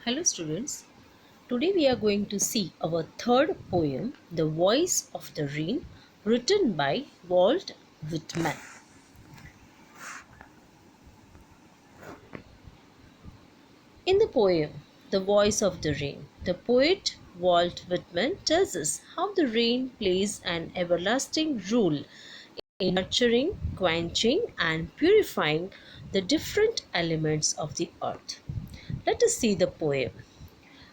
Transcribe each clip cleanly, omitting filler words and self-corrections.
Hello students, today we are going to see our third poem, The Voice of the Rain, written by Walt Whitman. In the poem, The Voice of the Rain, the poet Walt Whitman tells us how the rain plays an everlasting role in nurturing, quenching, and purifying the different elements of the earth. Let us see the poem.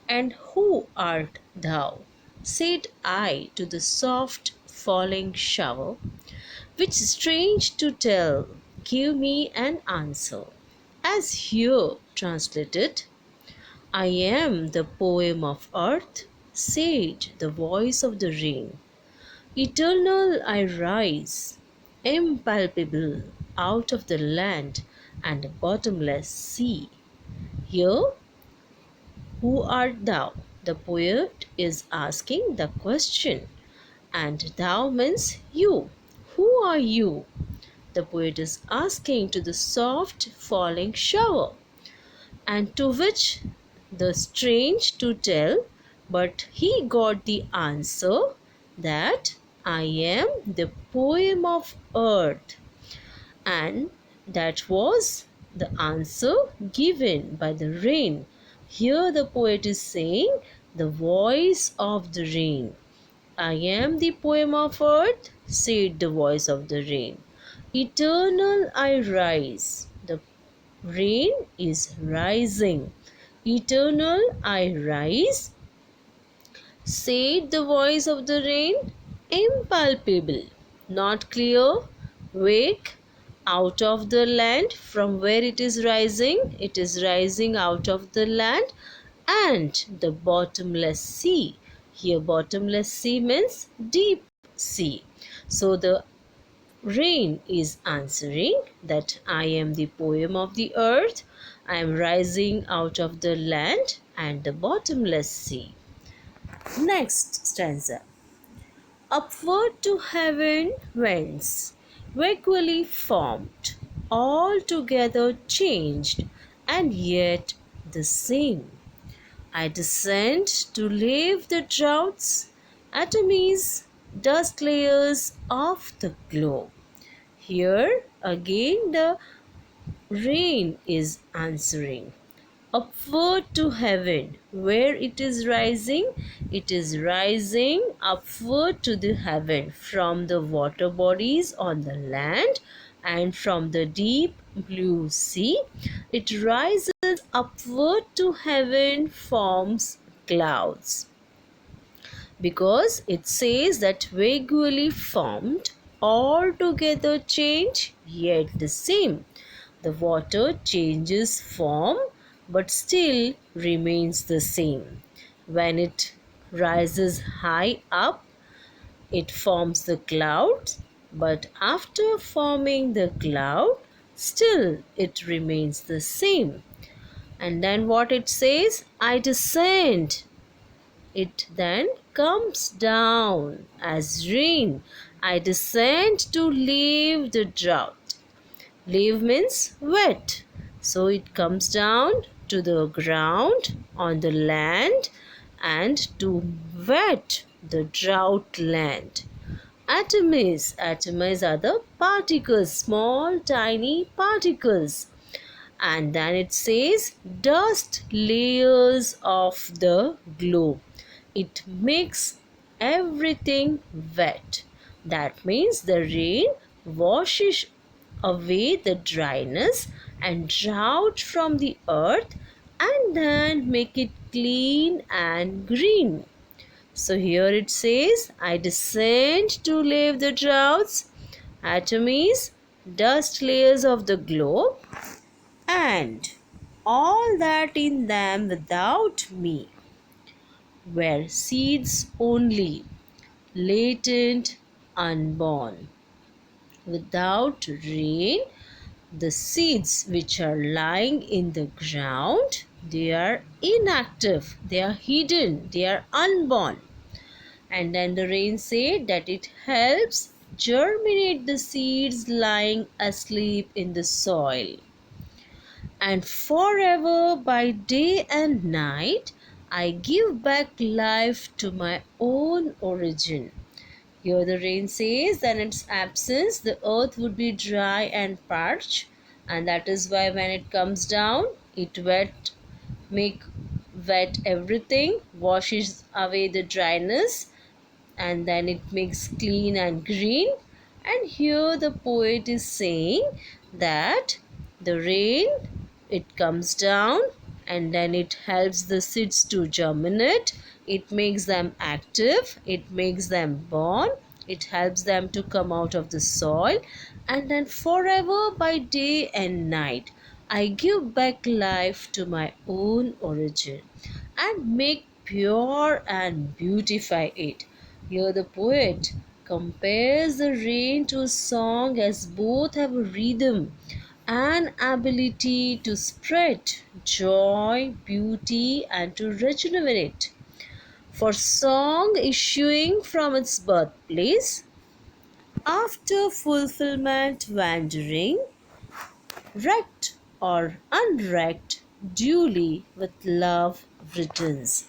And who art thou? Said I to the soft falling shower, which strange to tell, give me an answer. As here translated, I am the poem of earth, said the voice of the rain. Eternal I rise, impalpable, out of the land and bottomless sea. Here who art thou? The poet is asking the question. And thou means you. Who are you? The poet is asking to the soft falling shower. And to which the strange to tell, but he got the answer that I am the poem of earth. And that was the answer given by the rain. Here the poet is saying the voice of the rain. I am the poem of earth, said the voice of the rain. Eternal I rise. The rain is rising. Eternal I rise, said the voice of the rain. Impalpable, not clear, vague, out of the land from where it is rising out of the land, and the bottomless sea. Here bottomless sea means deep sea. So the rain is answering that I am the poem of the earth, I am rising out of the land and the bottomless sea. Next stanza. Upward to heaven whence, vaguely formed, altogether changed, and yet the same. I descend to leave the droughts, atomies, dust layers of the globe. Here again the rain is answering. Upward to heaven, where it is rising upward to the heaven from the water bodies on the land and from the deep blue sea. It rises upward to heaven, forms clouds, because it says that vaguely formed, altogether change, yet the same. The water changes form but still remains the same. When it rises high up, it forms the clouds, but after forming the cloud, still it remains the same. And then what it says? I descend. It then comes down as rain. I descend to leave the drought. Leave means wet. So it comes down to the ground on the land and to wet the drought land. Atomies are the particles, small tiny particles. And then it says dust layers of the globe. It makes everything wet. That means the rain washes away the dryness and drought from the earth and then make it clean and green. So here it says, I descend to leave the droughts, atomies, dust layers of the globe, and all that in them without me were seeds only, latent, unborn. Without rain, the seeds which are lying in the ground, they are inactive, they are hidden, they are unborn. And then the rain said that it helps germinate the seeds lying asleep in the soil. And forever by day and night I give back life to my own origin. Here the rain says that in its absence the earth would be dry and parched, and that is why when it comes down it make wet everything, washes away the dryness, and then it makes clean and green. And here the poet is saying that the rain, it comes down and then it helps the seeds to germinate, it makes them active, it makes them born, it helps them to come out of the soil, and then forever by day and night I give back life to my own origin and make pure and beautify it. Here the poet compares the rain to a song as both have a rhythm and ability to spread joy, beauty, and to regenerate. For song issuing from its birthplace, after fulfillment wandering, wrecked or unwrecked, duly with love returns.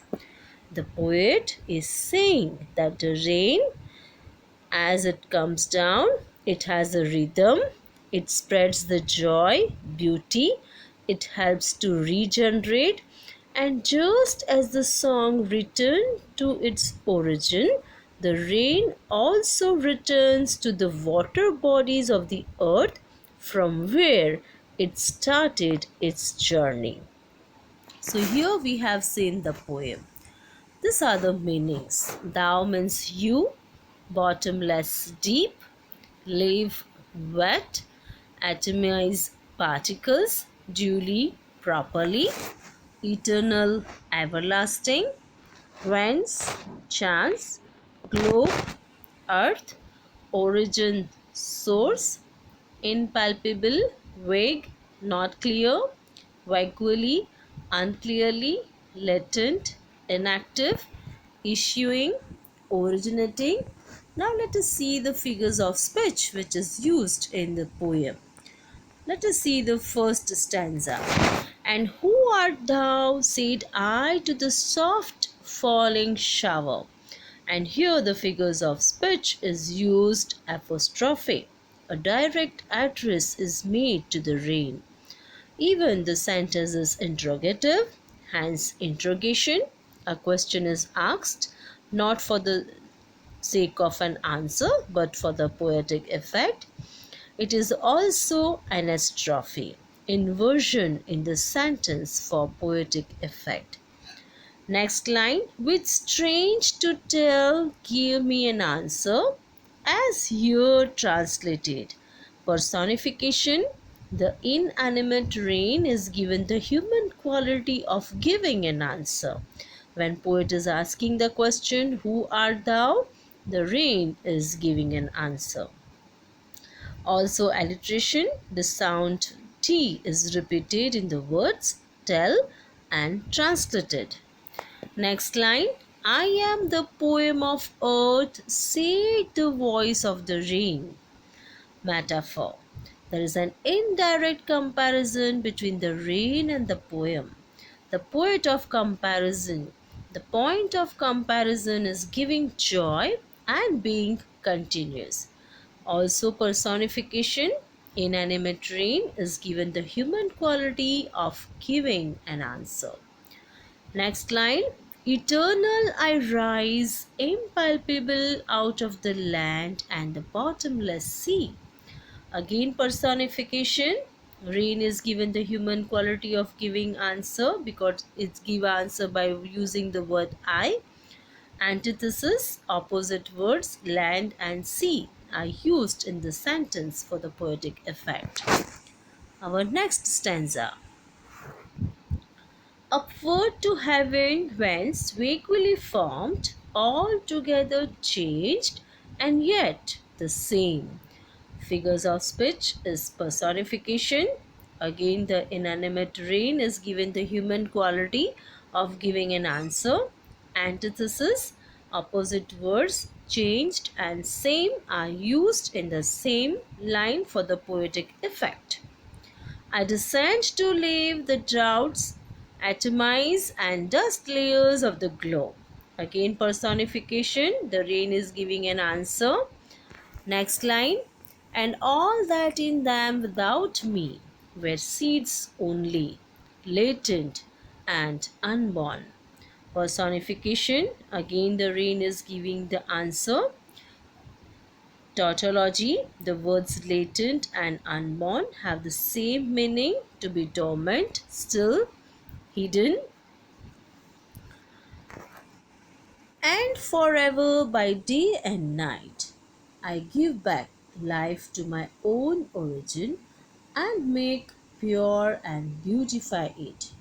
The poet is saying that the rain, as it comes down, it has a rhythm, it spreads the joy, beauty, it helps to regenerate, and just as the song returned to its origin, the rain also returns to the water bodies of the earth from where it started its journey. So here we have seen the poem. These are the meanings. Thou means you, bottomless deep, leave wet, atomize particles, duly, properly, eternal, everlasting, whence, chance, globe, earth, origin, source, impalpable, vague, not clear, vaguely, unclearly, latent, inactive, issuing, originating. Now let us see the figures of speech which is used in the poem. Let us see the first stanza. And who art thou, said I to the soft falling shower. And here the figures of speech is used apostrophe. A direct address is made to the rain. Even the sentence is interrogative, hence interrogation. A question is asked, not for the sake of an answer, but for the poetic effect. It is also an apostrophe, inversion in the sentence for poetic effect. Next line, with strange to tell, give me an answer, as here translated. Personification, the inanimate rain is given the human quality of giving an answer. When poet is asking the question, who art thou? The rain is giving an answer. Also alliteration, the sound T is repeated in the words tell and translated. Next line, I am the poem of earth, said the voice of the rain. Metaphor. There is an indirect comparison between the rain and the poem. The poet of comparison. The point of comparison is giving joy and being continuous. Also personification. Inanimate rain is given the human quality of giving an answer. Next line, eternal I rise, impalpable out of the land and the bottomless sea. Again personification, rain is given the human quality of giving answer because it's give answer by using the word I. Antithesis, opposite words land and sea are used in the sentence for the poetic effect. Our next stanza. Upward to heaven whence vaguely formed, altogether changed, and yet the same. Figures of speech is personification. Again, the inanimate rain is given the human quality of giving an answer. Antithesis, opposite words changed and same are used in the same line for the poetic effect. I descend to leave the droughts, atomize and dust layers of the globe. Again, personification. The rain is giving an answer. Next line. And all that in them without me were seeds only, latent and unborn. Personification. Again, the rain is giving the answer. Tautology. The words latent and unborn have the same meaning: to be dormant, still, hidden, and forever by day and night. I give back life to my own origin and make pure and beautify it.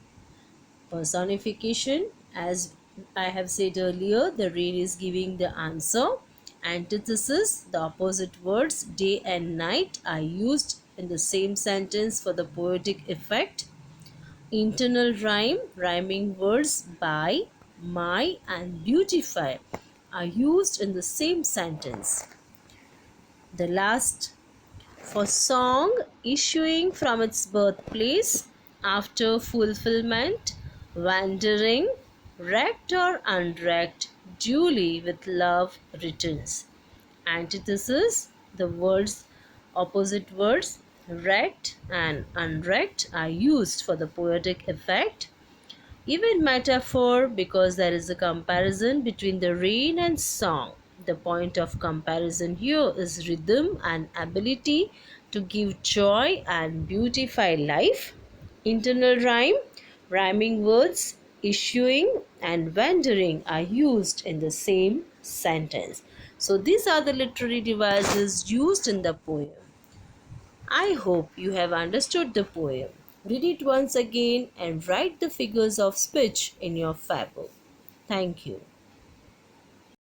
Personification, as I have said earlier, the rain is giving the answer. Antithesis, the opposite words day and night are used in the same sentence for the poetic effect. Internal rhyme, rhyming words by, my and beautify are used in the same sentence. The last, for song issuing from its birthplace after fulfillment, wandering, wrecked or unwrecked, duly with love returns. Antithesis, the words, opposite words, wrecked and unwrecked are used for the poetic effect. Even metaphor, because there is a comparison between the rain and song. The point of comparison here is rhythm and ability to give joy and beautify life. Internal rhyme, rhyming words, issuing and wandering are used in the same sentence. So these are the literary devices used in the poem. I hope you have understood the poem. Read it once again and write the figures of speech in your fable. Thank you.